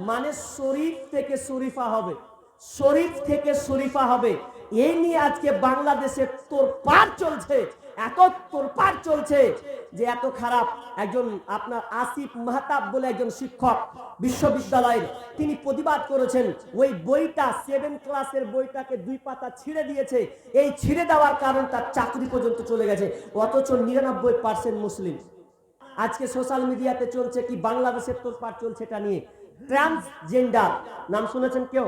মানে শরীফ থেকে শরীফা হবে, শরীফ থেকে শরীফা হবে। এই নিয়ে আজকে বাংলাদেশে তোড়পাড় চলছে, এত তোড়পাড় চলছে যে এত খারাপ। একজন আপনার আসিফ মাহতাব বলে একজন শিক্ষক বিশ্ববিদ্যালয়ের, তিনি প্রতিবাদ করেছেন। ওই বইটা 7 ক্লাসের বইটাকে 2 পাতা ছিঁড়ে দিয়েছে। এই ছিঁড়ে দেওয়ার কারণ তার চাকরি পর্যন্ত চলে গেছে, অথচ 99% মুসলিম। আজকে সোশ্যাল মিডিয়াতে চলছে কি, বাংলাদেশের তোড়পাড় চলছে এটা নিয়ে। ট্রান্সজেন্ডার নাম শুনেছেন কেউ?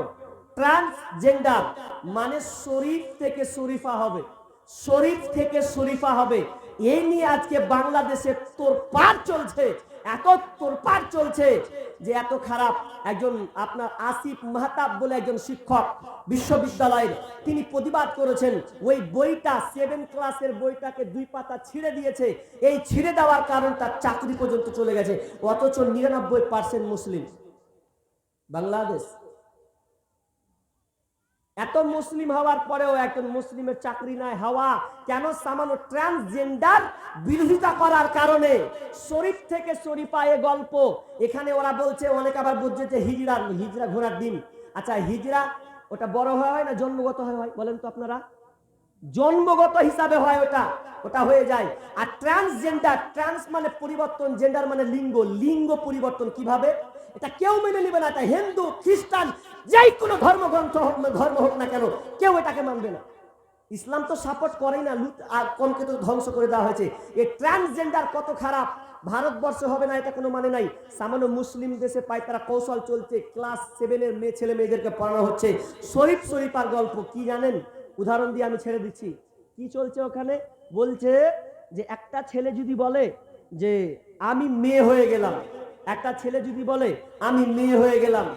ট্রান্সজেন্ডার মানে শরীফ থেকে শরীফা হবে, শরীফ থেকে শরীফা হবে। এই নিয়ে আজকে বাংলাদেশে তোড়পাড় চলছে, এত তোড়পাড় চলছে যে এত খারাপ। একজন আপনার আসিফ মাহতাব বলে একজন শিক্ষক বিশ্ববিদ্যালয়ের, তিনি প্রতিবাদ করেছেন। ওই বইটা 7 ক্লাসের বইটাকে 2 পাতা ছিঁড়ে দিয়েছে। এই ছিঁড়ে দেওয়ার কারণ তার চাকরি পর্যন্ত চলে গেছে, অথচ 99% মুসলিম বাংলাদেশ। এত মুসলিম হওয়ার পরেও একজন মুসলিমের চাকরি নাই হওয়া কেন? সামান্য ট্রান্সজেন্ডার বিরোধিতা করার কারণে। শরীফ থেকে শরীফা এ গল্প এখানে ওরা বলছে, অনেক আবার বলছে যে হিজরা, হিজরা ঘোড়ার দিন। আচ্ছা, হিজরা ওটা বড় হয় না জন্মগত হয় বলেন তো আপনারা? জন্মগত হিসাবে হয়, ওটা ওটা হয়ে যায়। আর ট্রান্সজেন্ডার, ট্রান্স মানে পরিবর্তন, জেন্ডার মানে লিঙ্গ, লিঙ্গ পরিবর্তন কিভাবে? এটা কেউ মেনে নেবে না। এটা হিন্দু, খ্রিস্টান, যেই কোনো ধর্মগ্রন্থ ধর্ম হোক না কেন, কেউ এটাকে মানবে না। ইসলাম তো সাপোর্ট করেই না, লুট আর কমকে তো ধ্বংস করে দেওয়া হয়েছে। এই ট্রান্সজেন্ডার কত খারাপ, ভারতবর্ষ হবে না এটা কোনো মানে নাই। সামান্য মুসলিম দেশে পাই তারা কৌশল চলছে, ক্লাস 7-এর ছেলে মেয়েদেরকে পড়ানো হচ্ছে শরীফ শরীফার গল্প। কি জানেন? উদাহরণ দিয়ে আমি ছেড়ে দিচ্ছি। কি চলছে ওখানে? বলছে যে একটা ছেলে যদি বলে যে আমি মেয়ে হয়ে গেলাম, একটা ছেলে যদি বলে আমি মেয়ে হয়ে গেলাম,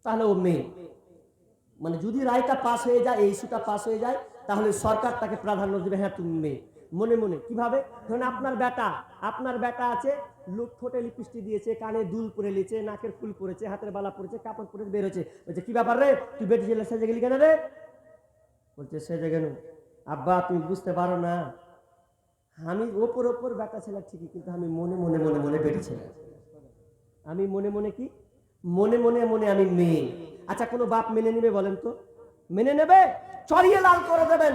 তাহলে ও মেয়ে। মানে যদি রায়টা পাস হয়ে যায়, এই ইস্যুটা পাস হয়ে যায়, তাহলে সরকার তাকে প্রাধান্য দেবে, হ্যাঁ তুমি মেয়ে। মনে মনে কিভাবে? ধরুন আপনার বেটা আছে, লোক ঠোঁটে লিপস্টিক দিয়েছে, কানে দুল পরে লিয়েছে, নাকের ফুল পরেছে, হাতের বালা পরেছে, কাপড় পরে বের হয়েছে। বলছে কি ব্যাপার রে, তুই বেটি ছেলে সেজে গেলি কেন রে? বলছে সেজে গেল। আব্বা তুমি বুঝতে পারো না, আমি ওপর বেটা ছেলে ঠিকই, কিন্তু আমি মনে মনে মনে মনে বেটি ছেলে। আমি মনে মনে কি? মনে মনে মনে আমি মেয়ে। আচ্ছা, কোনো বাপ মেনে নেবে বলেন তো? মেনে নেবে? চড়িয়ে লাল করে দেবেন।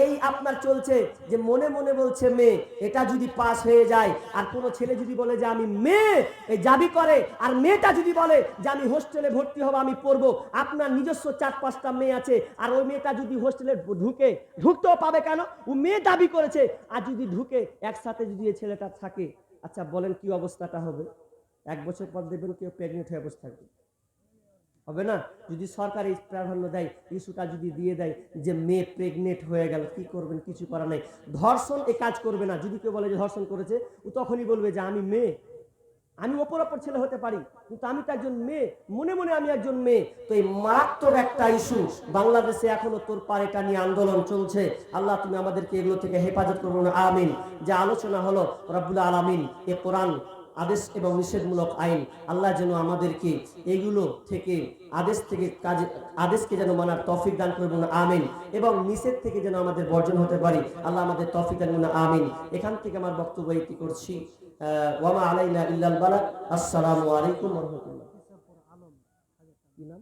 এই আপনার চলছে যে মনে মনে বলছে মেয়ে, এটা যদি পাস হয়ে যায়, আর কোনো ছেলে যদি বলে যে আমি মেয়ে, এই দাবি করে, আর মেয়েটা যদি বলে যে আমি হোস্টেলে ভর্তি হবো, আমি পড়বো, আপনার নিজস্ব 4-5টা মেয়ে আছে, আর ওই মেয়েটা যদি হোস্টেলে ঢুকতেও পাবে কেন? ও মেয়ে দাবি করেছে, আর যদি ঢুকে একসাথে যদি এই ছেলেটা থাকে, আচ্ছা বলেন কি অবস্থাটা হবে? 1 বছর পর দেখবেন কেউ প্রেগনেন্ট হয়ে বসে থাকবে, হবে না? যদি সরকার এই প্রাধান্য দেয়, ইস্যুটা যদি দিয়ে দেয় যে মেয়ে প্রেগনেন্ট হয়ে গেল, কি করবেন? কিছু করার নাই। ধর্ষণ এ কাজ করবে না। যদি কেউ বলে যে ধর্ষণ করেছে, ও তখনই বলবে যে আমি মেয়ে, আমি অপর ছেলে হতে পারি, কিন্তু আমি তো একজন মেয়ে, মনে মনে আমি একজন মেয়ে। তো এই মারাত্মক একটা ইস্যু বাংলাদেশে এখনো তোড়পাড়, এটা নিয়ে আন্দোলন চলছে। আল্লাহ তুমি আমাদেরকে এগুলো থেকে হেফাজত করবো না, আমিন। যে আলোচনা হলো রব্বুল আলামিন এ কোরআন আদেশ এবং নিষেধমূলক আইন, আল্লাহ যেন আমাদেরকে এগুলো থেকে আদেশকে যেন মানার তৌফিক দান করবেন না, আমিন। এবং নিষেধ থেকে যেন আমাদের বর্জন হতে পারি, আল্লাহ আমাদের তৌফিক দান করবেন না, আমিন। এখান থেকে আমার বক্তব্য এটি করছি। ওয়া মা আলাইনা ইল্লাল বালাগ। আসসালামু আলাইকুম ওয়া রাহমাতুল্লাহ। কি নাম?